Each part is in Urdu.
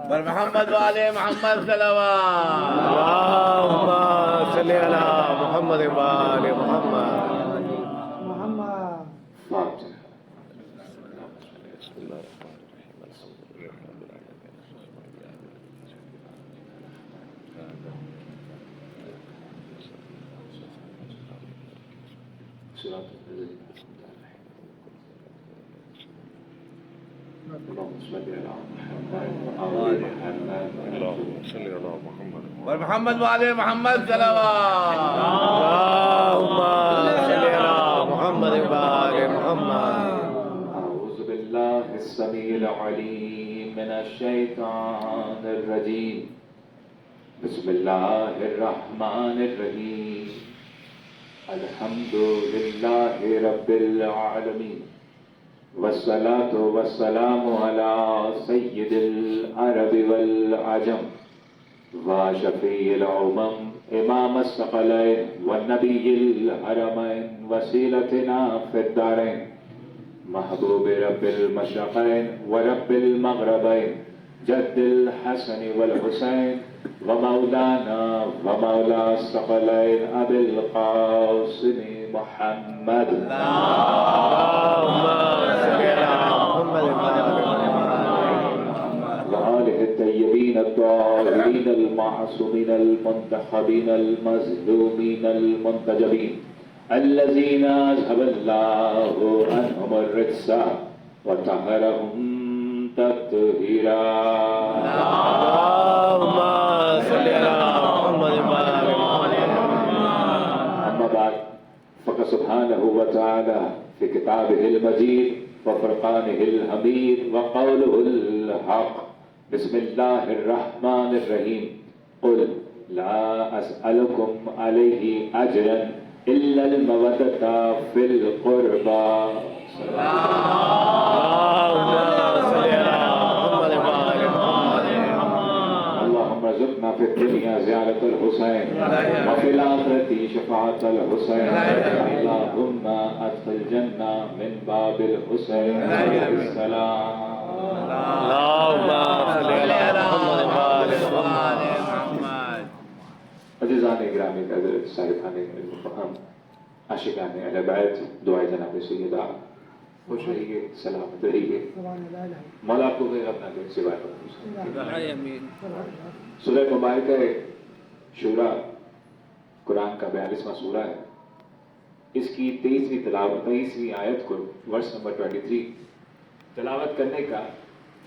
پر محمد والے محمد صلوات. اللهم صل على محمد وآل محمد. پر محمد والے محمد صلوات. اللهم صل على محمد وآل محمد. أعوذ بالله السميع العليم من الشيطان الرجيم. بسم الله الرحمن الرحيم. الحمد لله رب العالمين والصلاة والسلام على سيد العرب والعجم وشفيع الأمم إمام الثقلين والنبي الحرمين وسيلتنا في الدارين محبوب رب المشرقين ورب المغربين جد الحسن والحسين ومولانا ومولى الثقلين أبي القاسم محمد. اللهم صل على محمد وآله الطيبين الطاهرين المعصومين المنتخبين المظلومين المنتجبين الذين أذهب الله عنهم الرجس وطهرهم تطهيرا. اللهم صل على محمد وآل محمد. أما بعد فقد سبحانه وتعالى في كتابه المجيد وفرقانه الحميد وقوله الحق. بسم الله الرحمن الرحيم. قل لا أسألكم عليه أجرا إلا المودة في القربى. اللهم صل على محمد وآل محمد. اللهم ارزقنا في الدنيا زيارة الحسين وفي الآخرة شفاعة الحسين. اللهم أدخل الجنة من باب الحسين عليه السلام. اللهم صل على محمد وآل محمد. عزیزان گرامی حضرت صاحبان المفہم عاشقان اہل بیت دعائے جناب سیدہ خوش رہیے سلامت رہیے مولا کو غیر اپنا دن سوائے. سورہ مبارکہ شورا قرآن کا 42واں سورہ ہے. اس کی 23ویں آیت کو ورس نمبر 23 تلاوت کرنے کا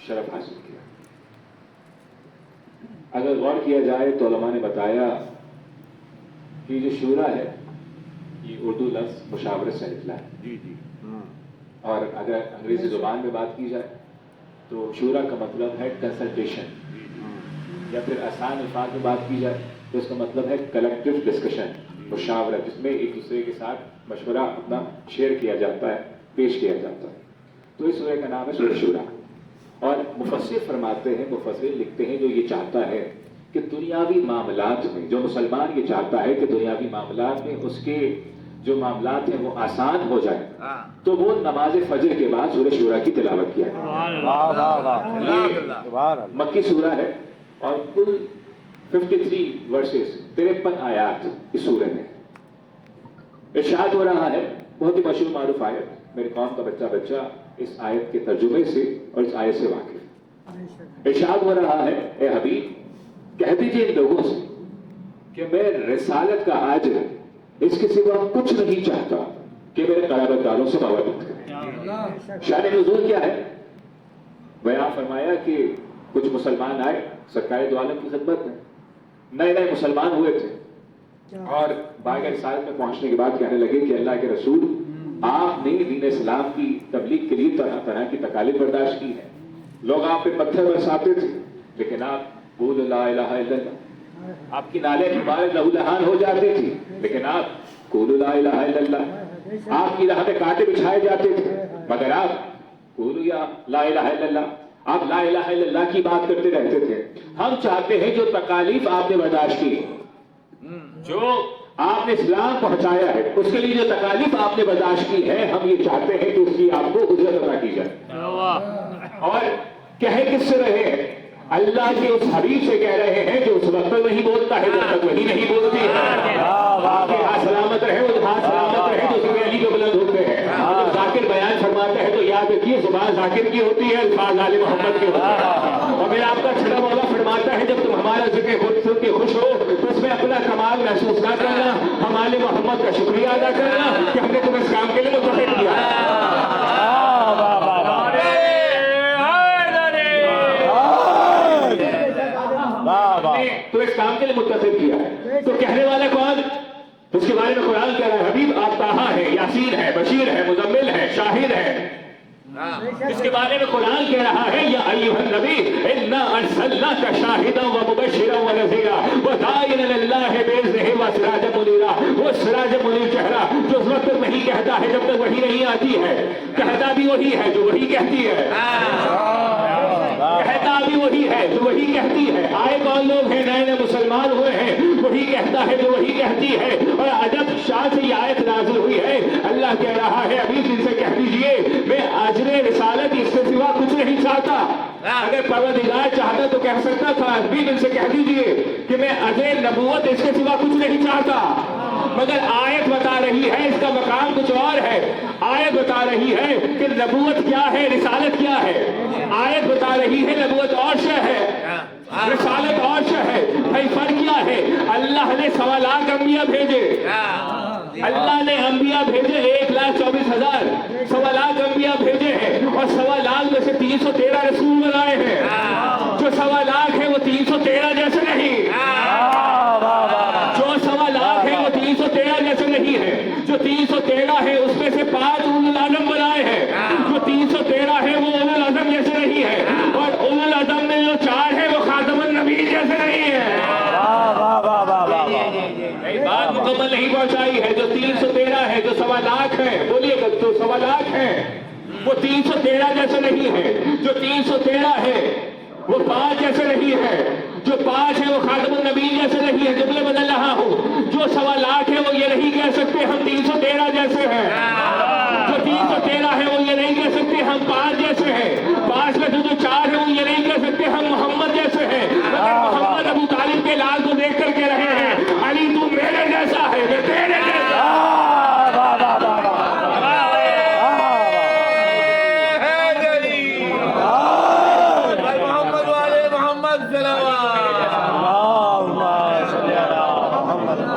شرف حاصل کیا. اگر غور کیا جائے تو علماء نے بتایا کہ جو شورا ہے یہ اردو لفظ مشاورت سے نکلا ہے. اور اگر انگریزی زبان میں بات کی جائے تو شورا کا مطلب ہے کنسلٹیشن، یا پھر آسان الفاظ میں بات کی جائے تو اس کا مطلب ہے کلیکٹیو ڈسکشن، مشاورت، جس میں ایک دوسرے کے ساتھ مشورہ اپنا شیئر کیا جاتا ہے، پیش کیا جاتا ہے. تو اس سورہ کا نام ہے سورہ شورا. اور مفسر فرماتے ہیں، مفسر لکھتے ہیں جو یہ چاہتا ہے کہ دنیاوی معاملات میں، جو مسلمان یہ چاہتا ہے کہ دنیاوی معاملات میں اس کے جو معاملات ہیں وہ آسان ہو جائیں تو وہ نماز فجر کے بعد سورہ شورا کی تلاوت کیا ہے. یہ مکی سورہ ہے اور کل 53 ورسز 53 آیات اس سورہ میں. ارشاد ہو رہا ہے، بہت ہی مشہور معروف آیت، میرے قوم کا بچہ بچہ اس آیت کے ترجمے سے اور اس آیت سے واقف. ارشاد ہو رہا ہے، اے حبیب کہہ دیجئے ان لوگوں سے کہ میں رسالت کا عاجز اس کے سوا کچھ نہیں چاہتا کہ میرے قرابت داروں سے مودت کریں. شان نزول کیا ہے؟ بیان فرمایا کہ کچھ مسلمان آئے سرکار دو عالم کی خدمت میں، نئے نئے مسلمان ہوئے تھے اور باغ رسالت میں پہنچنے کے بعد کہنے لگے کہ اللہ کے رسول آپ نے دین اسلام کی تبلیغ کے لیے طرح طرح کی تکالیف برداشت کی ہیں. لوگ آپ پہ پتھر برساتے تھے لیکن آپ قول لا الہ الا اللہ، آپ کی نالے مبارک لہو لہان ہو جاتی تھی لیکن آپ قول لا الہ الا اللہ، آپ کی راہ پہ کانٹے بچھائے جاتے تھے مگر آپ قول یا لا الہ الا اللہ، آپ لا الہ الا اللہ کی بات کرتے رہتے تھے. ہم چاہتے ہیں جو تکالیف آپ نے برداشت کی، جو آپ نے اسلام پہنچایا ہے، اس کے لیے جو تکالیف آپ نے برداشت کی ہے، ہم یہ چاہتے ہیں کہ اس کی آپ کو اجرت عطا کی جائے۔ اور کہے کس سے رہے ہیں؟ اللہ کے اس حبیب سے کہہ رہے ہیں جو اس وقت نہیں بولتا ہے جب تک وہی نہیں بولتی ہے۔ آپ کے ہاتھ سلامت رہے، وہ ہاتھ سلامت رہے تو ذکر علی کو بلند ہوتے ہیں۔ جب ذاکر بیان فرماتا ہے تو یاد رکھیے زبان ذاکر کی ہوتی ہے، الفاظ آل محمد کے ہوتے ہیں۔ اور میرا آپ کا چھڑا مولا فرماتا ہے جب تم ہمارا ذکر خود سن کے خوش ہو تو اس میں اپنا کمال محسوس نہ کرنا، ہمارے محمد کا شکریہ ادا کرنا کہ ہم نے تمہیں اس کام کے لیے متفق کیا۔ تو اس کام کے لیے متفق کیا ہے۔ تو کہنے والا کون؟ اس کے بارے میں قرآن کہہ رہا ہے حبیب آپ طٰہٰ ہے، یاسین ہے، بشیر ہے، مزمل ہے، شاہد ہے۔ اس کے بارے میں قرآن کہہ رہا ہے یا ایھا النبی انا ارسلناک شاہدا ومبشرا ونذیرا وداعیا الی اللہ باذنہ وسراجا منیرا۔ وہ سراج منیر چہرہ جو اس وقت تک نہیں کہتا ہے جب تک وحی نہیں آتی ہے، کہتا بھی وہی ہے جو وہی کہتی ہے، کہتا بھی وہی ہے جو وہی کہتی ہے۔ آئے کون لوگ ہیں نئے نئے مسلمان ہوئے ہیں، وہی کہتا ہے جو وہی کہتی ہے۔ اور عجب شان سے یہ آیت نازل ہوئی ہے، اللہ کہہ رہا ہے ابھی ان سے کہہ دیجئے میں اجر رسالت اس سے سوا کچھ نہیں چاہتا۔ اگر پروردگار چاہتا تو کہہ سکتا تھا ابھی ان سے کہہ دیجئے کہ میں اجر نبوت اس کے سوا کچھ نہیں چاہتا، مگر آیت بتا رہی ہے اس کا مقام کچھ اور ہے۔ آیت بتا رہی ہے کہ نبوت کیا ہے، رسالت کیا ہے۔ آیت بتا رہی ہے نبوت اور شے ہے، رسالت اور شے ہے۔ بھائی فرق کیا ہے؟ اللہ نے 1.25 لاکھ انبیاء بھیجے، اللہ نے انبیاء بھیجے 1,24,000، 1.25 لاکھ انبیاء بھیجے ہیں اور 1.25 لاکھ میں سے 313 رسول بنائے ہیں۔ جو 1.25 لاکھ ہے وہ 313 جیسے نہیں، جو 1.25 لاکھ ہے وہ 313 جیسے نہیں ہے۔ جو 313 ہے اس میں سے 5 اولو العزم بنائے ہیں، جو 313 ہے وہ اولو العزم جیسے نہیں ہے، اور اولو العزم میں جو 4 ہے وہ خاتم النبی جیسے نہیں ہے۔ بات مکمل نہیں پہنچائی ہے۔ جو 313 ہے، جو 1.25 لاکھ ہے، بولیے گا جو 1.25 لاکھ ہے وہ 313 جیسے نہیں ہے۔ جو 313 ہے وہ 5 جیسے نہیں ہے، جو 5 ہے وہ خاتم النبی جیسے نہیں ہے۔ جملے بدل رہا ہوں، جو 1.25 لاکھ ہے وہ یہ نہیں کہہ سکتے ہم 313 جیسے ہیں، جو 313 ہے وہ یہ نہیں کہہ سکتے ہم 5 جیسے ہیں، 5 میں سے جو 4 ہے وہ یہ نہیں کہہ سکتے ہم محمد جیسے ہیں، مگر محمد ابو طالب کے لال کو دیکھ کر کہہ رہے ہیں علی تو میرے جیسا ہے، میں تیرے جیسا۔ محمد والے محمد صلوات۔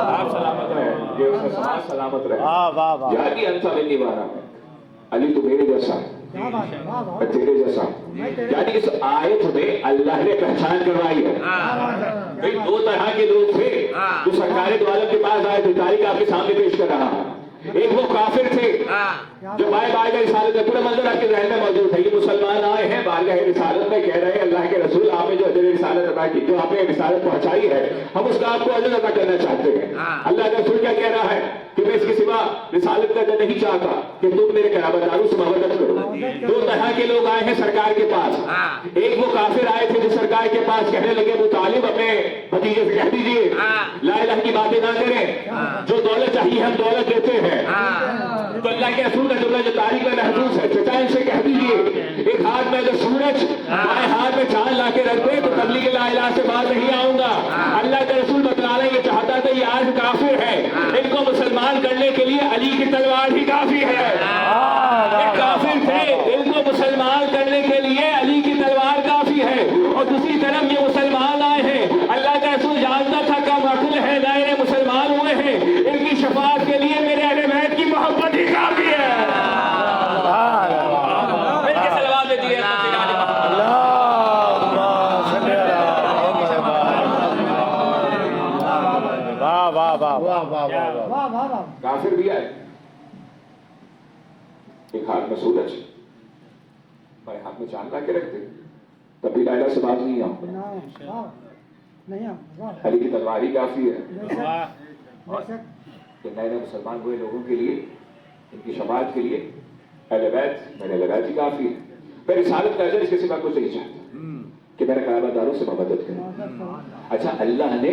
آپ سلامت رہے، یہ اس کا سماج سلامت رہے۔ یادی انسا منی وارا، علی تو میرے جیسا ہے، میں تیرے جیسا ہوں۔ یعنی اس آیت میں اللہ نے پہچان کروائی ہے۔ بھئی 2 طرح کے لوگ تھے جو سرکار دو عالم کے پاس آئے تھے، تاریخ آپ کے سامنے پیش کر رہا ہوں۔ ایک وہ کافر تھے جو بائے بائے کا رسالت میں پورا منظر آپ کے ذہن میں موجود ہے۔ یہ مسلمان آئے ہیں بارگاہ رسالت میں، کہہ رہے ہیں اللہ کے رسول آپ نے جو اجر رسالت عطا کی، جو آپ نے رسالت پہنچائی ہے، ہم اس کا آپ کو اجر عطا کرنا چاہتے ہیں۔ اللہ کا رسول کیا کہہ رہا ہے کہ میں اس کے سوا رسالت کا اجر نہیں چاہتا کہ تم میرے قرابت داروں سے محبت کرو۔ 2 طرح کے لوگ آئے ہیں سرکار کے پاس۔ ایک وہ کافر آئے تھے جو سرکار کے پاس کہنے لگے ابو طالب اپنے بھتیجے سے کہہ دیجئے لا الہ کی باتیں نہ کریں، جو دولت چاہیے ہم دولت دیتے ہیں۔ تو اللہ کے رسول کا جملہ جو تاریخ میں محفوظ ہے، چچا ان سے کہہ دیجئے ایک ہاتھ میں اگر سورج بائیں ہاتھ میں چاند لا کے رکھ دے تو تبلیغ لا الہ سے باز نہیں آؤں گا۔ اللہ کا رسول بتلانا یہ چاہتا تھا یہ آج کافر ہے، ان کو مسلمان کرنے کے لیے علی کی تلوار ہی کافی ہے۔ یہ کافر تھے، ان کو مسلمان کرنے کے لیے علی کی تلوار کافی ہے۔ اور دوسری طرف یہ مسلمان آئے ہیں، اللہ کا رسول جانتا تھا کم عقل ہے، نئے مسلمان ہوئے ہیں، ان کی شفاعت کے لیے میرے اہل بیت کی محبت ہی کافی ہے۔ کافر بھی آئے، ایک ہاتھ میں سورج بائیں ہاتھ میں چاند لا کے رکھتے، تب بھی لا الہ سے باز نہیں آؤں، علی کی تلوار ہی کافی ہے۔ کہ نئے نئے مسلمان ہوئے لوگوں کے لیے، ان کی شفاعت کے لیے اہل بیت میرے اہل بیت ہی کافی ہے۔ میں رسالت کا اجر اس کے سوا کچھ نہیں چاہتا کہ میرے قرابت داروں سے محبت کریں۔ اچھا اللہ نے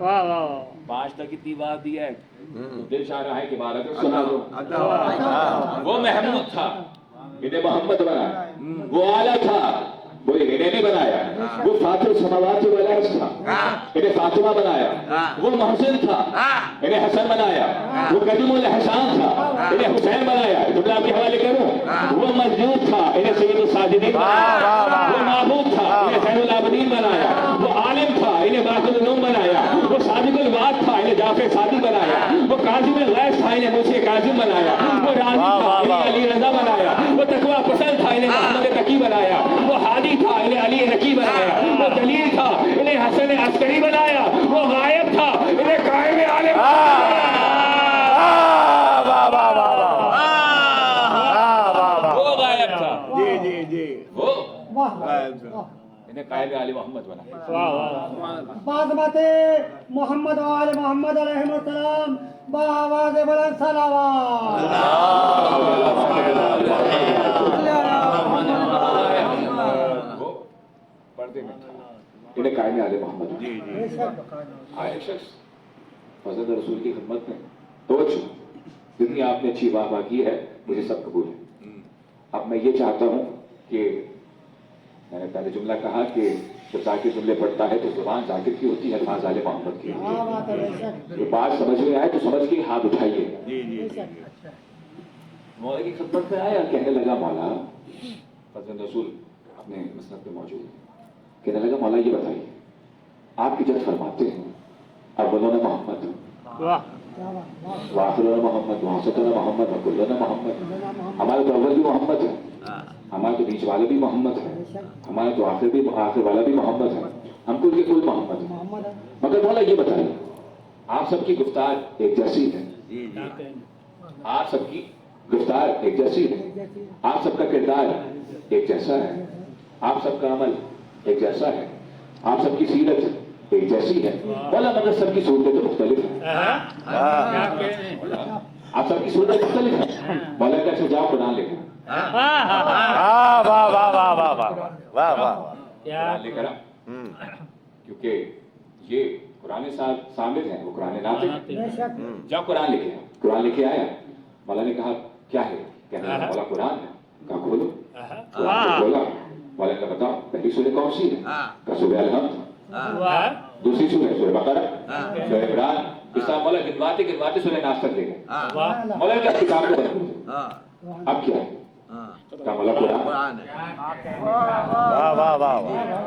واہ واہ 5 تک کتنی بات دی ہے، دل چاہ رہا ہے کہ بارہ تک سنا دو۔ وہ محمود تھا، انہیں محمد بنایا، وہ اعلیٰ تھا، وہ انہیں نہیں بنایا، وہ فاطر السماوات والارض تھا، انہیں فاطمہ بنایا، وہ محسن تھا، انہیں حسن بنایا، وہ قدیم الاحسان تھا، انہیں حسین بنایا۔ جملہ آپ کے حوالے کروں، وہ مسجود تھا، انہیں سید الساجدین بنایا، وہ معبود تھا، انہیں زین العابدین بنایا، وہ عالم تھا، انہیں باقر العلوم بنایا، وہ صادق الوعد تھا، انہیں جعفر صادق بنایا، وہ کاظم الغیظ تھا، انہیں موسی کاظم بنایا، وہ راضی تھا، انہیں علی رضا بنایا، وہ تقویٰ پسند تھا، انہیں محمد تقی بنایا، وہ ہادی تھا، انہیں علی نقی بنایا، وہ دلیل تھا، انہیں حسن عسکری بنایا، وہ غائب تھا، انہیں قائم عالم وہ غائب تھا، وہ انہیں قائم علی محمد بنایا۔ بازمت محمد و آل محمد علیہ السلام بآواز بلند صلوات۔ وہ پردے میں تھا، انہیں قائم علی محمد آئے شخص فضل رسول کی خدمت میں توجہ، جتنی آپ نے اچھی واہ واہ کی ہے مجھے سب قبول ہے۔ اب میں یہ چاہتا ہوں کہ میں نے پہلے جملہ کہا کہ جب ذاکر جملے پڑھتا ہے تو زبان ذاکر کی ہوتی ہے، الفاظ آل محمد کی ہوتی ہے۔ یہ بات سمجھ میں آئے تو سمجھ کے ہاتھ اٹھائیے۔ مولا کی خدمت میں آیا، کہنے لگا مولا، فضل رسول اپنے مسند پہ موجود ہے، کہنے لگا مولا یہ بتائیے آپ کی جد فرماتے ہیں اولون محمد وآخرون محمد ووسطون محمد وکلون محمد، ہمارے تو اول بھی محمد ہے، ہمارے تو بیچ والے بھی محمد ہے، ہمارے تو آخر والا بھی محمد ہے، ہم کل کے کل محمد ہے۔ مگر مولا یہ بتائیے آپ سب کی گفتار ایک جیسی ہے، آپ سب کی گفتار ایک جیسی ہے، آپ سب کا کردار ایک جیسا ہے، آپ سب کا عمل ایک جیسا ہے، آپ سب کی سیرت ایک جیسی ہے، مولا مگر سب کی صورتیں تو مختلف ہیں، آپ سب کی صورتیں مختلف ہیں۔ مولا کا اچھا جاؤ قرآن لے کر قرآن لے کر کیونکہ یہ قرآن سامد ہے، وہ قرآن ناطق ہے، جاؤ قرآن لے کے آؤ۔ قرآن لے کے آیا، مولا نے کہا کیا ہے، کہنے لگا مولا قرآن ہے، کہا کھولو، قرآن کو کھولا، مولا نے بتاؤ پہلی سورہ کون سی ہے، کہا سورہ الحمد، دوسری سورہ سورہ بقرہ، سورہ عمران، اس طرح مولا گنواتے سورہ ناس تک لے گئے۔ مولا نے کہا کتاب کو بند، اب کیا ہے، کہا مولا قرآن،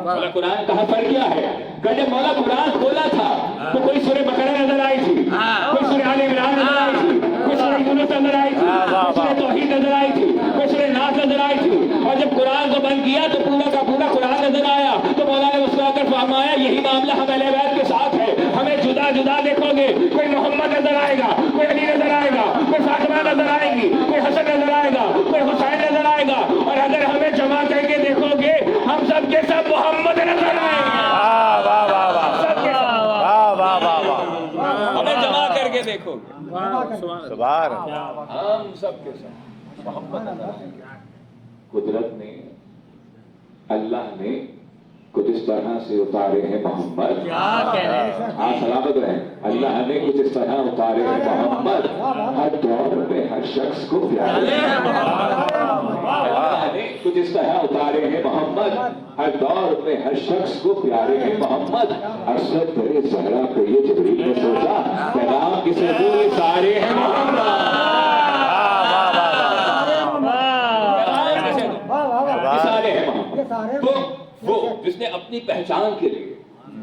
مولا قرآن کہاں پر کیا ہے، کہ جب مولا قرآن کھولا تھا تو کوئی سورہ بقرہ نظر آئی تھی، کوئی سورہ آل عمران نظر آئی تھی، کوئی سورہ یونس نظر آئی تھی، کوئی سورہ توحید نظر آئی تھی، کوئی سورہ ناس نظر آئی تھی، اور جب قرآن کو بند کیا تو پورا کا پورا قرآن نظر آیا۔ تو مولا نے مسکرا کر فرمایا یہی معاملہ ہم اہل بیت کے ساتھ ہے، ہمیں جدا جدا دیکھو گے، کوئی محمد نظر آئے گا، کوئی علی نظر آئے گا، کوئی فاطمہ نظر آئے گی، کوئی حسن نظر آئے گا، کوئی حسین نظر آئے گا، اور اگر ہمیں جمع کر کے دیکھو گے ہم سب کے سب محمد نظر آئیں گے۔ ہمیں جمع کر کے دیکھو گے ہم سب کے سب محمد نظر آئیں گے۔ قدرت نے، اللہ نے کچھ اس طرح سے اتارے ہیں محمد، آپ سلامت رہیں، اللہ نے کچھ اس طرح اتارے ہیں محمد، ہر دور میں ہر شخص کو پیارے ہیں محمد، اللہ نے کچھ اس طرح اتارے ہیں محمد، ہر دور میں ہر شخص کو پیارے ہیں محمد۔ ارشد تیرے زہرا کو یہ جبریل نے سوچا پیغام کسے دوں یہ سارے ہیں محمد، تو وہ جس نے اپنی پہچان کے لیے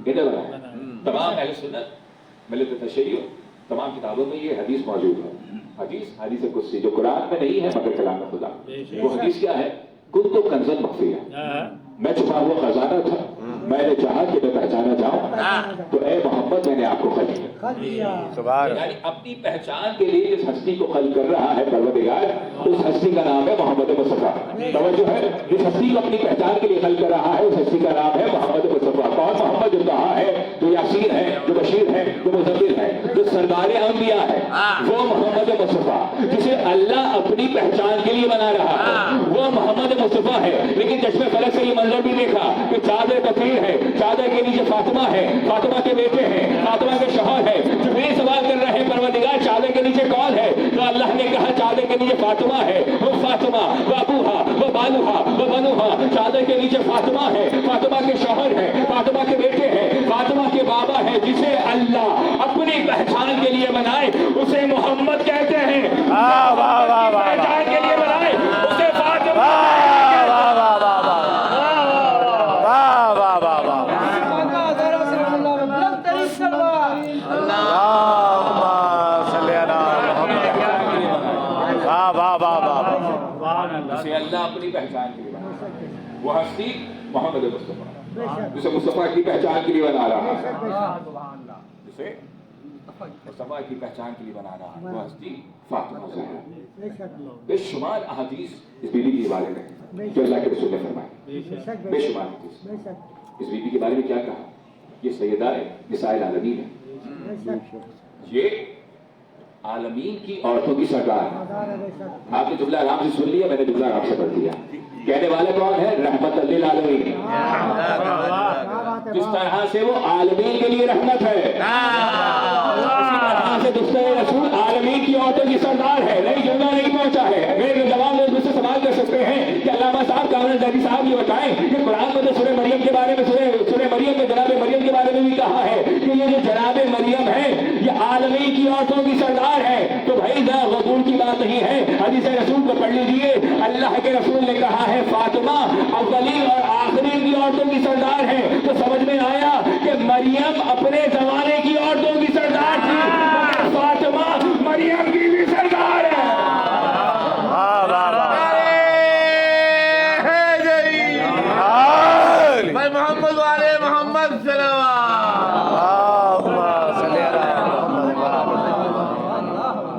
ادھر بنایا، تمام اہل سنت ملت تشیع تمام کتابوں میں یہ حدیث موجود ہے، حدیث قدسی جو قرآن میں نہیں ہے مگر کلام خدا۔ وہ حدیث کیا ہے، کن تو کنزن مخفیہ، میں چھپا ہوا خزانہ تھا، میں نے چاہا کہ میں پہچانا جاؤں تو اے محمد میں نے آپ کو خلق کیا۔ یعنی اپنی پہچان کے لیے جس ہستی کو خلق کر رہا ہے پروردگار، اس ہستی کا نام ہے محمد مصطفیٰ۔ توجہ ہے، جس ہستی کو اپنی پہچان کے لیے خلق کر رہا ہے اس ہستی کا نام ہے محمد مصطفیٰ۔ کون محمد؟ جو کہا ہے، جو یاسین ہے، جو بشیر ہے، جو مزمل ہے، جو سردار انبیاء ہے، وہ محمد مصطفیٰ جسے اللہ اپنی پہچان کے لیے بنا رہا ہے، وہ محمد مصطفیٰ ہے۔ لیکن چشمے فلک سے یہ منظر بھی دیکھا کہ چادر کثیر ہے، چادر کے نیچے فاطمہ ہے، فاطمہ کے بیٹے ہیں، فاطمہ کے نیچے کون ہے؟ تو اللہ نے کہا چادر کے نیچے فاطمہ ہے، وہ فاطمہ وہ ابوہا وہ بالوہا وہ بنوہا، چادر کے نیچے فاطمہ ہے، فاطمہ کے شوہر ہے، فاطمہ کے بیٹے ہیں، فاطمہ کے بابا ہے، جسے اللہ اپنی پہچان کے لیے بنائے اسے محمد کہتے ہیں، پہچان کے لیے بنائے اسے فاطمہ جسے اللہ اپنی پہچان کے لیے بنا، وہ ہستی محمد مصطفیٰ جسے مصطفیٰ کی پہچان کے لیے بنا رہا ہے، جسے مصطفیٰ کی پہچان کے لیے بنا رہا ہے، وہ ہستی فاطمہ زہرا۔ بے شمار احادیث اس بیوی کے بارے میں جو اللہ کے رسول نے فرمائے، بے شمار احادیث اس بیوی کے بارے میں کیا کہا؟ یہ سیدہ نساء العالمین ہے، یہ عالمین کی عورتوں کی سردار ہے۔ آپ نے جملہ آرام سے سن لیا، میں نے جملہ آرام سے پڑھ دیا۔ کہنے والے کون ہے؟ رحمت للعالمین، جس طرح سے وہ عالمین کے لیے رحمت ہے، اسی طرح سے دستور رسول عالمین کی عورتوں کی سردار ہے۔ نہیں جملہ نہیں پہنچا ہے، میرے جواب میں مجھ سے سوال کر سکتے ہیں کہ علامہ صاحب کامران زیدی صاحب یہ بتائیں کہ قرآن میں تو سورہ مریم کے بارے میں سورہ مریم میں جناب مریم کے بارے میں بھی کہا ہے کہ یہ جو جناب مریم ہے یہ عالمین کی عورتوں کی سردار ہے، تو بھائی ذرا غضور کی بات نہیں ہے، حدیث رسول کو پڑھ لیجئے۔ اللہ کے رسول نے کہا ہے فاطمہ اولین اور آخرین کی عورتوں کی سردار ہے، تو سمجھ میں آیا کہ مریم اپنے زمانے کی عورتوں کی سردار تھی، مگر فاطمہ مریم کی بھی سردار ہے۔ محمد والے محمد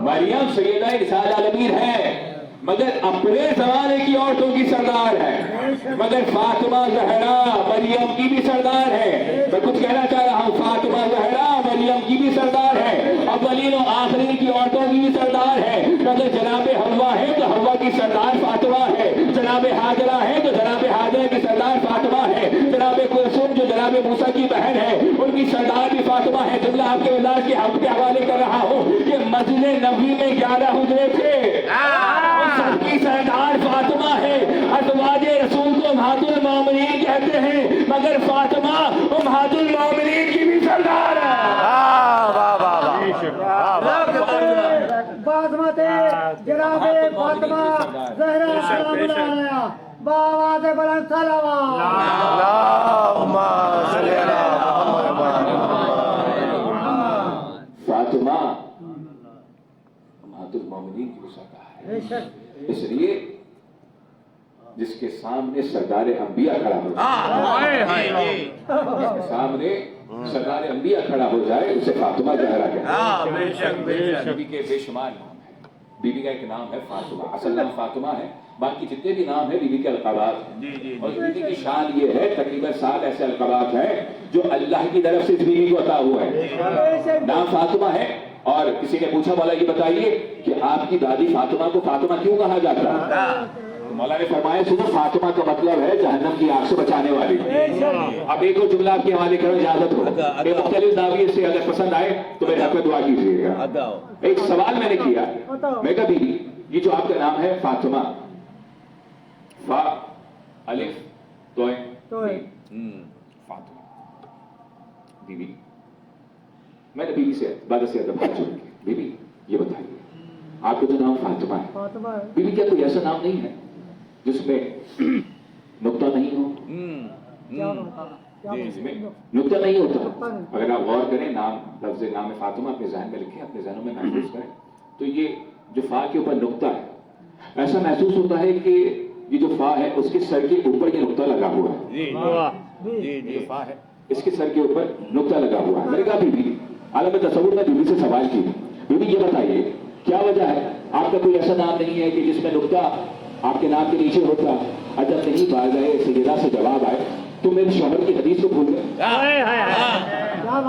مریم سیدہ نساء العالمین ہے، مگر اپنے زمانے کی عورتوں کی سردار ہے، مگر فاطمہ زہرا مریم کی بھی سردار ہے۔ میں کچھ کہنا چاہ رہا ہوں، فاطمہ زہرا مریم کی بھی سردار ہے، اولین و آخرین کی عورتوں کی بھی سردار ہے، مگر جناب حوا ہے تو حوا کی سردار فاطمہ ہے، جناب حاجرہ ہے تو جناب حاجرہ کی سردار فاطمہ ہے، جناب کلثوم جو جناب موسیٰ کی بہن ہے ان کی سردار بھی فاطمہ ہے۔ جملہ آپ کے مزاج کے حق کے حوالے کر رہا ہوں کہ مسجد نبوی میں 11 حجرے تھے، سب کی سردار فاطمہ ہے۔ ازواج رسول کو امہات المومنین کہتے ہیں، مگر فاطمہ امہات المومنین کی بھی سردار ہے۔ بازمت جناب فاطمہ زہرا سلام علیہا بآواز بلند صلوات۔ فاطمہ امہات المومنین کی بھی سردار ہے، اس لیے جس کے سامنے سردار انبیاء کھڑا ہو جائے، جس کے سامنے سردار انبیاء کھڑا ہو جائے اسے فاطمہ زہرا کہتے ہیں۔ بیوی کے بے شمار نام ہے، بیوی کا ایک نام ہے فاطمہ، اصل نام فاطمہ ہے، باقی جتنے بھی نام ہیں بیوی کے القابات ہیں، اور بیوی کی شان یہ ہے تقریباً 7 ایسے القابات ہیں جو اللہ کی طرف سے اس بیوی کو عطا ہوا ہے۔ نام فاطمہ ہے، اور کسی نے پوچھا مولا یہ بتائیے کہ آپ کی دادی فاطمہ کو فاطمہ کیوں کہا جاتا ہے؟ مولا نے فرمایا سنو فاطمہ کا مطلب ہے جہنم کی آگ سے بچانے والی۔ اب ایک اور جملہ آپ کے حوالے کرو اجازت ہو، مختلف زاویے سے اگر پسند آئے تو میرے حق میں دعا کیجیے گا۔ ایک سوال میں نے کیا، میں کہا بیوی یہ جو آپ کا نام ہے فاطمہ، فا الف توئے فاطمہ، بیوی میں نے بیوی سے بعد سے ادب بات چلی، بیوی یہ بتائیے آپ کا جو نام فاطمہ ہے، بیوی کیا کوئی ایسا نام نہیں ہے جس میں نقطہ نہیں ہو؟ جس میں نقطہ نہیں ہوتا؟ اگر آپ غور کریں نام لفظ نام فاطمہ اپنے ذہن میں لکھیں، اپنے ذہنوں میں محسوس کریں، تو یہ جو فا کے اوپر نقطہ ہے ایسا محسوس ہوتا ہے کہ یہ جو فا ہے اس کے سر کے اوپر یہ نقطہ لگا ہوا ہے، یہ جو فا ہے اس کے سر کے اوپر نقطہ لگا ہوا ہے۔ میں نے کہا بیوی عالم تصور میں بیوی سے سوال کی، بیوی یہ بتائیے کیا وجہ ہے آپ کا کوئی ایسا نام نہیں ہے کہ جس میں نقطہ آپ کے نام کے نیچے ہوتا؟ اجب نہیں بار گئے سیدہ سے جواب آئے تم میرے شوہر کی حدیث کو بھول گئے،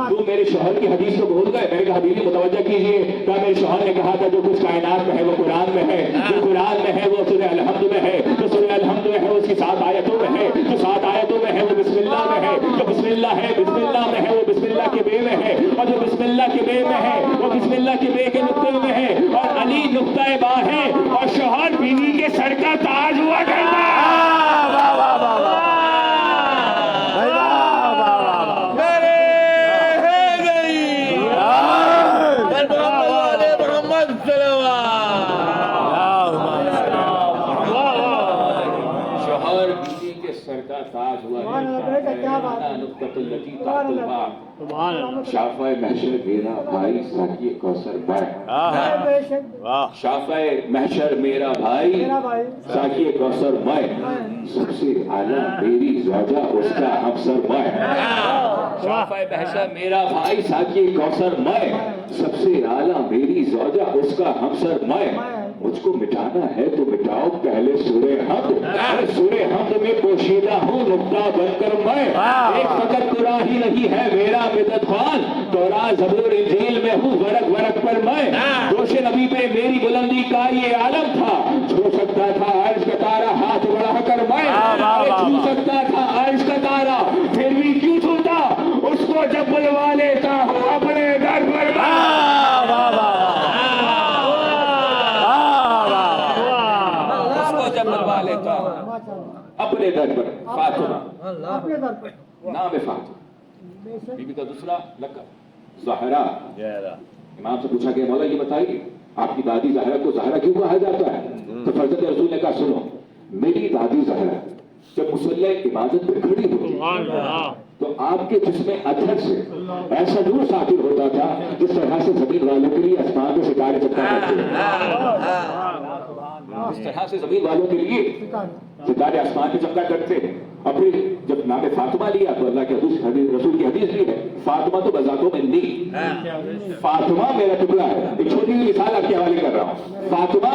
تم میرے شوہر کی حدیث کو بھول گئے۔ میں نے کہا بیوی متوجہ کیجیے، کہا میرے شوہر نے کہا تھا جو کچھ کائنات میں ہے وہ قرآن میں ہے، جو قرآن میں ہے وہ سورہ الحمد میں ہے، جو سورہ الحمد میں ہے اس کی 7 آیتوں میں ہے، جو 7 آیتوں میں ہے وہ بسم اللہ میں ہے، جو بسم اللہ ہے بسم اللہ میں ہے وہ بسم اللہ کے بے میں ہے، اور جو بسم اللہ اللہ کے بے میں ہے، وہ بسم اللہ کے بے کے نقطے میں ہے، اور علی نقطۂ با ہے، اور شوہر بیوی کے سر کا تاج ہوا کرتا ہے۔ شوہر بیوی کے سر کا تاج ہوا شافع محشر میرا بھائی ساقی کوثر میں، شافع محشر میرا بھائی ساقی کوثر میں، سب سے اعلیٰ میری زوجہ اس کا افسر میں۔ شافع محشر میرا بھائی ساقی کوثر میں، سب سے اعلیٰ میری زوجہ اس کا ہمسر میں۔ مجھ کو مٹانا ہے تو مٹاؤ پہلے سورہ حمد، سورہ حمد میں پوشیدہ ہوں نقطہ بن کر میں، ایک فقط قرآن ہی نہیں ہے میرا مدد خوان، تورات زبور انجیل میں ہوں ورق ورق پر میں، دوش نبی پہ میری بلندی کا یہ عالم تھا، چھو سکتا تھا عرش کا تارا ہاتھ بڑھا کر میں، چھو سکتا تھا عرش کا تارا پھر بھی کیوں چھوٹا، اس کو جب بلوا لیتا ہوں اپنے در پر میں۔ اپنے در پر فاطمہ، نام فاطمہ، بیوی کا دوسرا لقب زہرا۔ امام سے پوچھا کہ مولا یہ بتائیے آپ کی دادی زہرا کو زہرا کیوں کہا جاتا ہے؟ تو فرزند رسول نے کہا سنو، میری دادی زہرا جب مصلی عبادت پہ کھڑی ہوتی تو آپ کے جسم اطہر سے ایسا نور ساطر ہوتا تھا جس طرح سے زمین والوں کے لیے آسمان میں ستارے چمکا کرتے ہیں، اس طرح سے زمین والوں کے لیے ستارے آسمان میں چمکا کرتے ہیں۔ اور پھر جب نام فاطمہ لیا تو اللہ کے رسول کی حدیث بھی ہے، فاطمہ تو بذاتوں میں نہیں، فاطمہ میرا ٹکڑا ہے۔ ایک چھوٹی سی مثال آپ کے حوالے کر رہا ہوں، فاطمہ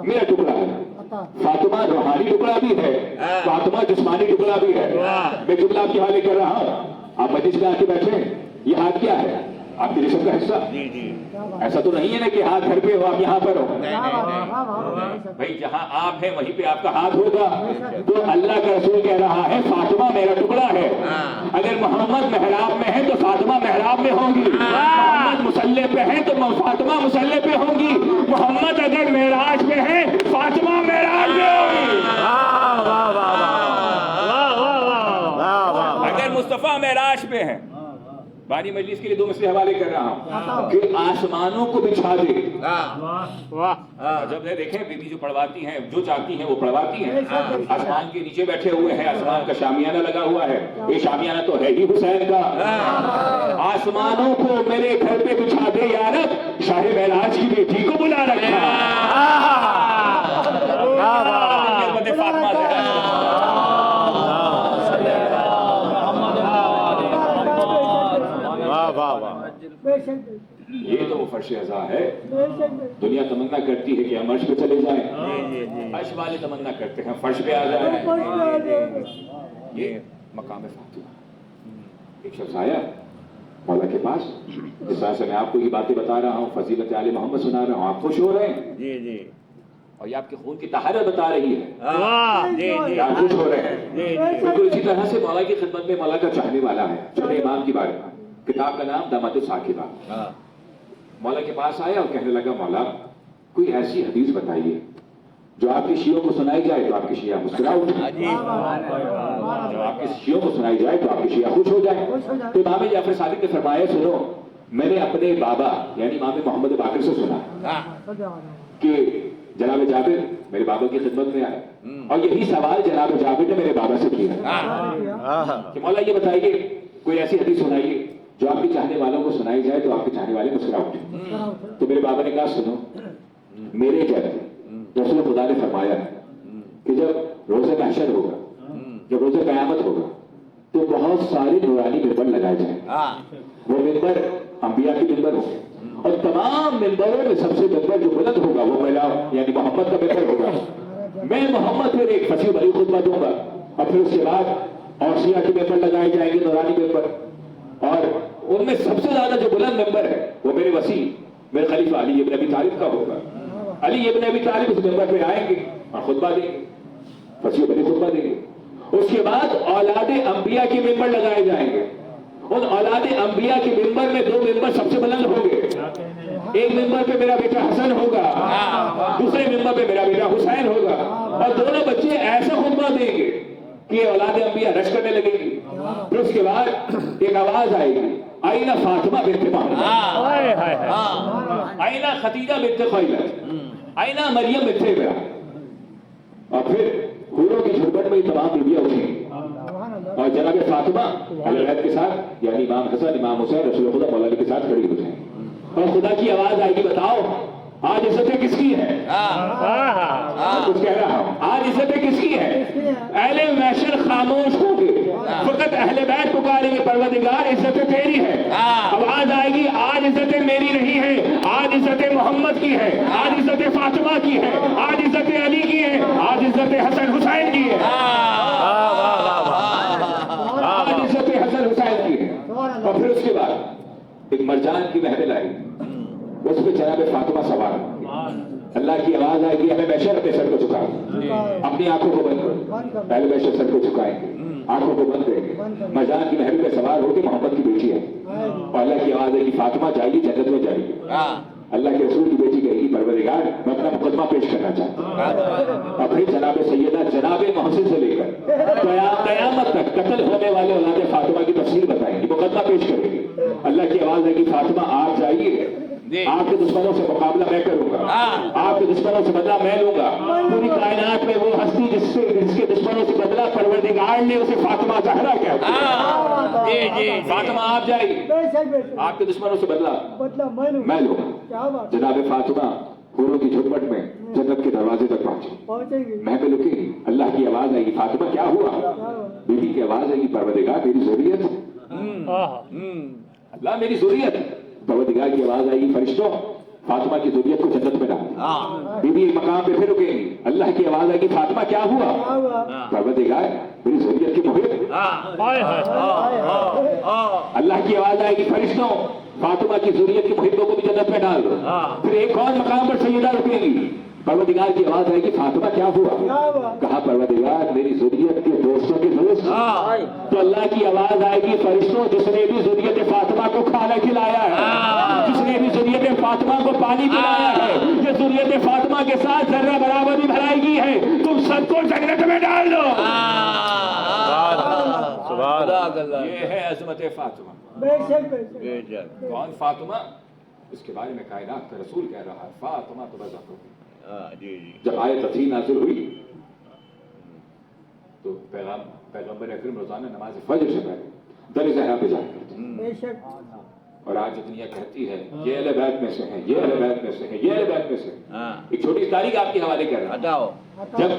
میرا ٹکڑا ہے، فاطمہ روحانی ٹکڑا بھی ہے، فاطمہ جسمانی ٹکڑا بھی ہے۔ میں جملہ آپ کے حوالے کر رہا ہوں، آپ مجلس میں آ کے بیٹھے، یہ ہاتھ کیا ہے؟ آپ کے جسم کا حصہ۔ ایسا تو نہیں ہے نا کہ ہاتھ گھر پہ ہو آپ یہاں پر ہو، بھائی جہاں آپ ہیں وہیں پہ آپ کا ہاتھ ہوگا۔ تو اللہ کا رسول کہہ رہا ہے فاطمہ میرا ٹکڑا ہے، اگر محمد محراب میں ہے تو فاطمہ محراب میں ہوں گی، محمد مصلی پہ ہے تو فاطمہ مصلی پہ ہوں گی، محمد اگر معراج پہ ہے فاطمہ معراج پہ ہوگی۔ اگر مصطفیٰ معراج پہ ہے، بانی مجلس کے لیے دو مسئلے حوالے کر رہا ہوں کہ آسمانوں کو بچھا دے۔ جب دیکھیں بیوی جو پڑھواتی ہیں، جو چاہتی ہیں وہ پڑھواتی ہیں، آسمان کے نیچے بیٹھے ہوئے ہیں، آسمان کا شامیانہ لگا ہوا ہے، یہ شامیانہ تو ہے ہی حسین کا۔ آسمانوں کو میرے گھر پہ بچھا دے یا رب، شاہ معراج کی بیٹی کو بلا رکھا۔ یہ تو وہ فرش عزا ہے، دنیا تمنا کرتی ہے کہ ہم عرش پہ چلے جائیں، عرش والے تمنا کرتے ہیں فرش پہ آ جائیں۔ یہ مقام فاطمہ۔ ایک شخص آیا مولا کے پاس، جس طرح سے میں آپ کو یہ باتیں بتا رہا ہوں، فضیلت آل محمد سنا رہا ہوں، آپ خوش ہو رہے ہیں اور یہ آپ کے خون کی طہارت بتا رہی ہے، آپ خوش ہو رہے ہیں۔ بالکل اسی طرح سے مولا کی خدمت میں مولا کا چاہنے والا ہے، چھوٹے امام کی بارے میں، کتاب کا نام دامت الثاقبہ۔ مولا کے پاس آیا اور کہنے لگا مولا کوئی ایسی حدیث بتائیے جو آپ کے شیعوں کو سنائی جائے تو آپ کے شیعہ مسکرا اٹھیں، جو آپ کے شیعوں کو سنائی جائے تو آپ کے شیعہ خوش ہو جائیں۔ تو امام جعفر صادق نے فرمایا سنو، میں نے اپنے بابا یعنی امام محمد باقر سے سنا کہ جناب جابر میرے بابا کی خدمت میں آئے اور یہی سوال جناب جابر نے میرے بابا سے کیا کہ مولا یہ بتائیے کوئی ایسی حدیث سنائیے جو آپ کے چاہنے والوں کو سنائی جائے تو آپ کے چاہنے والے مسکرا اٹھیں۔ تو میرے بابا نے کہا سنو، میرے جب رسول خدا نے فرمایا کہ جب روز محشر ہوگا، جب روز قیامت ہوگا تو بہت سارے نورانی ممبر لگائے جائیں، وہ ممبر انبیاء کی ممبر ہوں گے اور تمام ممبروں میں سب سے ممبر جو بلند ہوگا وہ میرا یعنی محمد کا ممبر ہوگا۔ میں محمد پھر ایک فصیح بڑی خطبہ دوں گا اور پھر اس کے بعد اور شیعہ کے ممبر لگائے جائیں گے نورانی ممبر، اور ان میں سب سے زیادہ جو بلند ممبر ہے وہ میرے وسیع میرے خلیفہ علی ابن ابی طالب کا ہوگا۔ علی ابن ابی طالب اس ممبر پہ آئیں گے اور خطبہ دیں گے، فصیح بڑی خطبہ دیں گے۔ اس کے بعد اولاد انبیاء کے ممبر لگائے جائیں گے ان اولاد انبیاء کے ممبر میں 2 ممبر سب سے بلند ہوں گے. ایک ممبر پہ میرا بیٹا حسن ہوگا, دوسرے ممبر پہ میرا بیٹا حسین ہوگا, اور دونوں بچے ایسا خطبہ دیں گے کہ یہ اولاد انبیاء رش کرنے لگے گی. پھر اس کے بعد ایک آواز آئے گی, آئینہ فاطمہ بنت محمد, آئینہ خدیجہ بنت خویلد, آئینہ مریم بنت عمران. اور پھر حوروں کی جھربٹ میں تمام بیویاں اٹھیں گی اور جناب فاطمہ اہل بیت کے ساتھ یعنی امام حسن امام حسین رسول خدا مولا علی کے ساتھ کھڑی ہو جائیں. اور خدا کی آواز آئے گی, بتاؤ آج عزتیں کس کی ہے؟ کچھ کہہ رہا ہوں, آج عزتیں کس کی ہے؟ اہل محشر خاموش ہوں گے, فقط اہل بیت پکاریں گے, پروردگار عزتیں تیری ہے. آواز آئے گی, آج عزتیں میری نہیں ہے, آج عزتیں محمد کی ہے, آج عزتیں فاطمہ کی ہے, آج عزتیں علی کی ہے, آج عزتیں حسن حسین کی ہے, آج عزتیں حسن حسین کی ہے. اور پھر اس کے بعد ایک مرجان کی محفل آئی, اس پہ جناب فاطمہ سوار. اللہ کی آواز آئے گی, ہمیں محشر اپنے سر کو جھکاؤ, اپنی آنکھوں کو بند کرو. پہلے محشر سر کو جھکائیں گے, آنکھوں کو بند کریں گے, مرجان کی محفل پہ سوار ہو کے محمد کی بیٹی ہے, اور اللہ کی آواز آئے گی, فاطمہ جائیے جنت میں جائیے. اللہ کے رسول کی بیٹی کہے گی, پروردگار میں اپنا مقدمہ پیش کرنا چاہتا ہوں. اور پھر جناب سیدہ جناب محسن سے لے کر قیامت تک قتل ہونے والے اولاد فاطمہ کی تفصیل بتائیں گی, مقدمہ پیش کریں گی. اللہ کی آواز آئے گی, فاطمہ آپ جائیے, آپ کے دشمنوں سے مقابلہ میں کروں گا, آپ کے دشمنوں سے بدلہ میں لوں گا. پوری کائنات میں وہ ہستی جس کے دشمنوں سے بدلہ پروردگار نے اسے فاطمہ زہرا کہتے ہیں. فاطمہ آپ جائیے, آپ کے دشمنوں سے بدلہ میں لوں گا. جناب فاطمہ حوروں کی جھربٹ میں جنت کے دروازے تک پہنچے, محفل رکی گی. اللہ کی آواز آئے گی, فاطمہ کیا ہوا؟ بیوی کی آواز آئے گی, پروردگار میری ضروریت, اللہ میری ضروریت. پروردگار کی آواز آئے گی, فرشتوں فاطمہ کی ضروریت کو جنت میں ڈال. بیوی ایک مقام پہ پھر رکے گی, اللہ کی آواز آئے گی, فاطمہ کیا ہوا؟ پروردگار میری ضروریت کی محب. اللہ کی آواز آئے گی, فرشتوں فاطمہ کی ضروریت کی محبوں کو بھی جنت میں ڈال دو. پھر ایک اور مقام پر سیدہ رکے گی, پروردگار کی آواز آئے گی, فاطمہ کیا ہوا؟ کہا پروردگار میری ضروریت کے دوستوں کے دوست. تو اللہ کی آواز آئے گی, فرشتوں جس نے بھی ضروریت فاطمہ کو کھانا کھلایا ہے, جس نے بھی ضروریت فاطمہ کو پانی پلایا ہے, جو ضروریت فاطمہ کے ساتھ ذرہ برابر بھی بھلائی کی ہے, تم سب کو جنت میں ڈال دو. یہ ہے عظمت فاطمہ. کون فاطمہ؟ اس کے بارے میں کائنات کا رسول کہہ رہا ہے, فاطمہ تو بزا کو. جب آیت تطہیر نازل ہوئی تو پیغمبر اکرم روزانہ نماز فجر سے پہلے در زہرا پہ جایا کرتے. اور آج اتنیاں کہتی ہے, یہ اہل بیت میں سے ہیں, یہ اہل بیت میں سے ہیں, یہ اہل بیت میں سے. ایک چھوٹی تاریخ آپ کے حوالے کر رہا ہوں. جب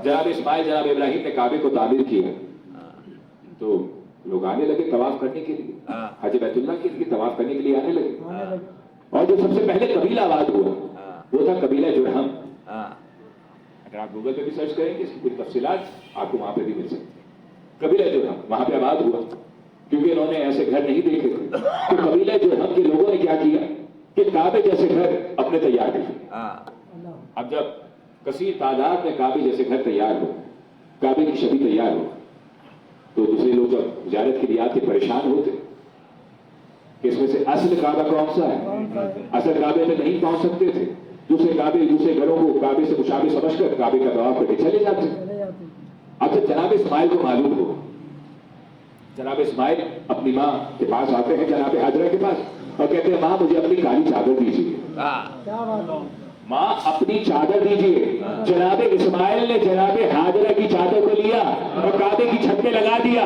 جناب اسماعیل جناب ابراہیم نے کعبے کو تعمیر کیا تو لوگ آنے لگے طواف کرنے کے لیے, حج بیت اللہ کے لیے طواف کرنے کے لیے آنے لگے. اور جو سب سے پہلے قبیلہ آباد ہوا وہ تھا قبیلہ جرہم. اگر آپ گوگل پہ بھی سرچ کریں گے اس کی کچھ تفصیلات آپ کو وہاں پہ بھی مل سکتی. قبیلہ جرہم وہاں پہ آباد ہوا کیونکہ انہوں نے ایسے گھر نہیں دیکھے تھے. تو قبیلہ جرہم کے لوگوں نے کیا کیا کہ کعبے جیسے گھر اپنے تیار کیے. اب جب کثیر تعداد میں کعبے جیسے گھر تیار ہو, کعبے کی شبیہ تیار ہو, تو دوسرے لوگ جب زیارت کے لیے آتے پریشان ہوتے کہ اس میں سے اصل کعبہ کون سا ہے. اصل کعبے میں نہیں پہنچ سکتے تھے, دوسرے کعبے دوسرے گھروں کو کعبے سے مشابہ سمجھ کر کعبے کا طواف کر کے چلے جاتے. اب جب جناب اسماعیل کو معلوم ہو, جناب اسماعیل اپنی ماں کے پاس آتے ہیں, جناب حاجرہ کے پاس, اور کہتے ہیں ماں مجھے اپنی کالی چادر دیجیے. ماں اپنی چادر دیجیے. جناب اسماعیل نے جناب حاجرہ کی چادر کو لیا اور کعبے کی چھت پہ لگا دیا.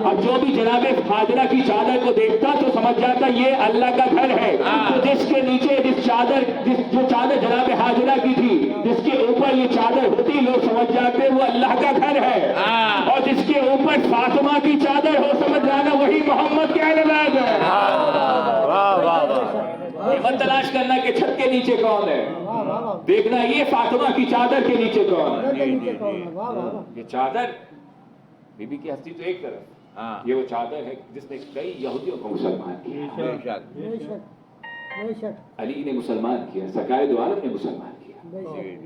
اب جو بھی جناب حاجرہ کی چادر کو دیکھتا تو سمجھ جاتا یہ اللہ کا گھر ہے. تو جس کے نیچے جو چادر جناب حاجرہ کی تھی, جس کے اوپر یہ چادر ہوتی, لوگ سمجھ جاتے وہ اللہ کا گھر ہے. اور جس کے اوپر فاطمہ کی چادر ہو, سمجھ جانا وہی محمد کے اہل بیت ہے. مت تلاش کرنا کہ چھت کے نیچے کون ہے, دیکھنا یہ فاطمہ کی چادر کے نیچے کون ہے. یہ چادر بی بی کی ہستی تو ایک طرف, یہ وہ چادر ہے جس نے کئی یہودیوں کو مسلمان کیا. علی نے مسلمان کیا, سرکار دو عالم نے مسلمان کیا,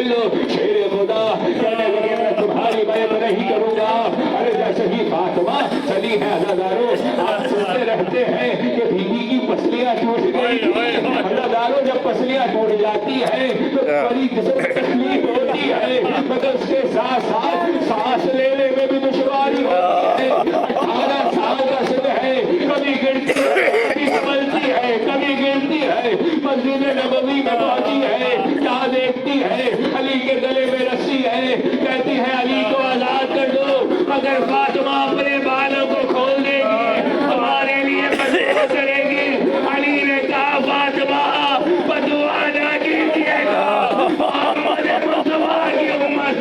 پکڑ لو شیر خدا کہنے لگے میں تمہاری بیعت نہیں کروں گا ارے جیسے ہی فاطمہ چلی ہے عزاداروں آپ سنتے رہتے ہیں کہ بیوی کی پسلیاں ٹوٹ گئی عزاداروں جب پسلیاں ٹوٹ جاتی ہے تو بڑی جسم تکلیف ہوتی ہے مگر اس کے ساتھ ساتھ سانس لینے میں بھی دشواری ہوتی ہے 18 سال کا سن ہے کبھی گرتی ہے کبھی سنبھلتی ہے کبھی گرتی ہے مسجد نبوی میں پہنچی ہے کیا دیکھتی ہے علی کے گلے میں رسی ہے کہتی ہے علی کو آزاد کر دو مگر فاطمہ اپنے بالوں کو کھول دے گی ہمارے لیے بدعا کرے گی علی نے کہا فاطمہ بدعا نہ کیجیے گا محمد مصطفیٰ کی امت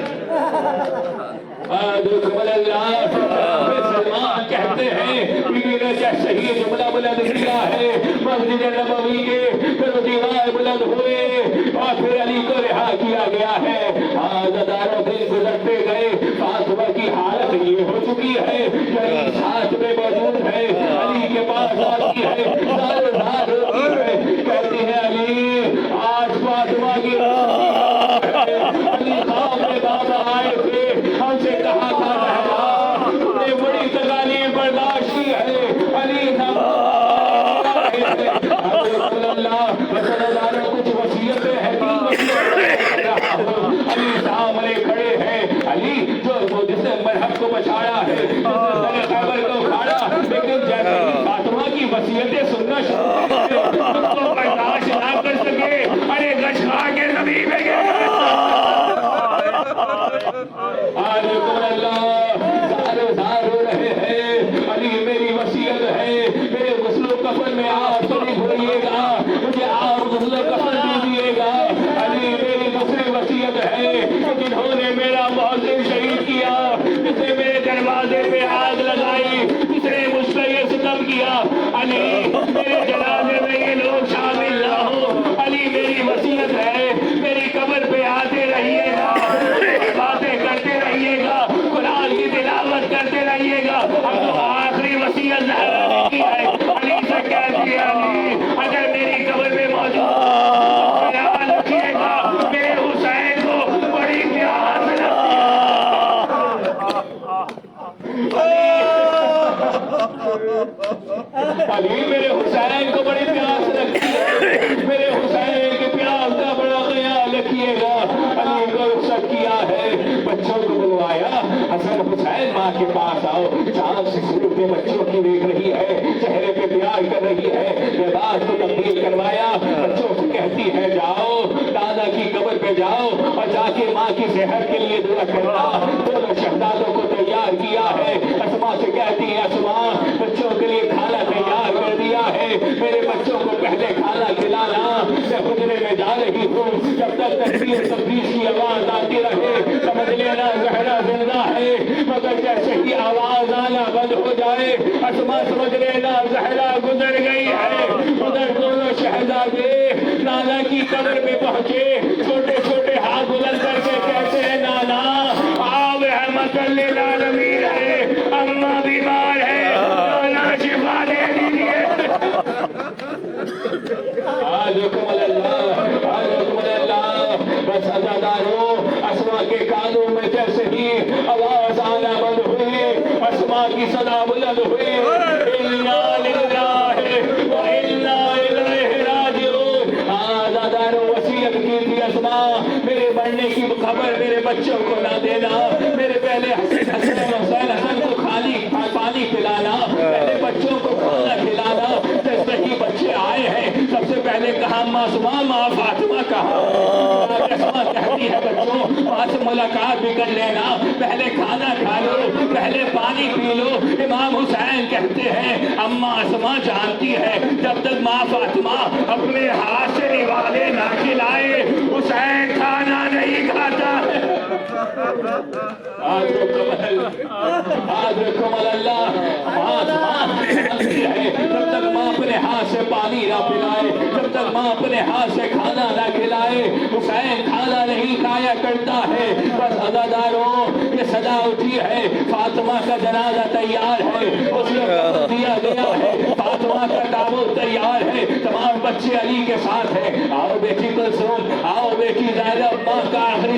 سلمان کہتے ہیں بیوی نے جیسے ہی جملہ بلند کیا ہے مسجد نبوی کے پھر دیوار بلند ہوئے اور پھر علی کو رہا کیا گیا ہے عزاداروں دن گزرتے گئے فاطمہ کی حالت یہ ہو چکی ہے کہ علی ساتھ میں موجود ہے علی کے پاس آتی ہے کہتی ہے علی آج فاطمہ کی علی خواب میں بابا آئے تھے ہم سے کہا تھا تم نے بڑی تکالیف برداشت کی ہے علی کچھ وصیتیں ہیں علی سامنے کھڑے ہیں علی جو جس نے مرحب کو بچایا ہے خیبر کو اکھاڑا لیکن جیسے ہی فاطمہ کی وصیتیں سننا شروع کو برداشت نہ کر سکے ارے گچھ کھا کے زمین میں گئے زار ہو رہے ہیں علی میری وصیت ہے میرے غسل و کفن میں آپ شریک ہوئیے گا مجھے آپ غسل و کفن دیجیے گا علی میری دوسری وصیت ہے کہ جنہوں نے میرا مؤذن شہید کیا جس نے میرے دروازے پہ آگ لگائی جس نے مجھ پہ یہ ستم کیا علی میرے جنازے میں یہ لوگ شامل نہ ہو علی میری وصیت ہے میری قبر پہ آتے رہیے گا باتیں کرتے رہیے گا قرآن کی تلاوت کرتے رہیے گا اب تو آخری وصیت زہرا نے کی ہے علی سے کہتی ہے علی اگر میری قبر میں موجود خیال رکھیے گا میرے حسین کو بڑی پیاس لگتی علی میرے حسین کو بڑی پیاس لگتی ہے میرے حسین کی پیاس کا بڑا خیال رکھیے گا علی کو رخصت کیا ہے بچوں کو بلوایا حسن حسین ماں کے پاس آؤ چاند سے صورتیں بچوں کی دیکھ رہی ہے چہرے پہ پیار کر رہی ہے لباس کو تبدیل کروایا بچوں کو کہتی ہے جاؤ دادا کی قبر پہ جاؤ اور جا کے ماں کی صحت کے لیے دعا کرنا دونوں شہزادوں کو تیار کیا ہے اسما سے کہتی ہے اسما بچوں کے لیے کھانا تیار کر دیا ہے میرے بچوں کو پہلے کھانا کھلانا میں حجرے میں جا رہی ہوں جب تک تکبیر تقدیس کی آواز آتی رہے سمجھ لینا زہرا زندہ ہے مگر جیسے ہی آواز آنا بند ہو جائے اسما سمجھ لینا زہرا گزر گئی ہے ادھر دونوں شہزادے نانا کی قبر پہ پہنچے چھوٹے چھوٹے ہاتھ بلند کر کے کہتے ہیں نانا آپ رحمت للعالمین ہے اماں بیمار ہے نانا شفا دے دیجیے حکم اللہ بس عزاداروں اسما کے کانوں میں جیسے ہی آواز آنا بند ہوئی اسما کی صدا بلند ہوئی انا للہ و انا الیہ راجعون عزاداروں وصیت کی تھی اسما میرے مرنے کی خبر میرے بچوں کو نہ دینا میرے پہلے حسین کو پانی پلانا پہلے بچوں کو کھانا کھلانا جیسے ہی بچے آئے ہیں سب سے پہلے کہا ماں فاطمہ کہا اسما کہتی ہے بچوں ماں سے ملاقات بھی کر لینا پہلے کھانا کھا لو پہلے پانی پی لو امام حسین کہتے ہیں اماں اسما جانتی ہے جب تک ماں فاطمہ اپنے ہاتھ سے نوالے نہ کھلائے حسین کھانا نہیں کھاتا آج کمل اللہ جب تک ماں اپنے ہاتھ سے پانی نہ پلائے جب تک ماں اپنے ہاتھ سے کھانا نہ کھلائے حسین کھانا نہیں کھایا کرتا ہے بس عزاداروں یہ صدا اٹھی ہے فاطمہ کا جنازہ تیار ہے اس میں دیا گیا ہے فاطمہ کا تابوت تیار ہے تمام بچے علی کے ساتھ ہیں آؤ بیٹی کلثوم آؤ بیٹی زینب ماں کا آخری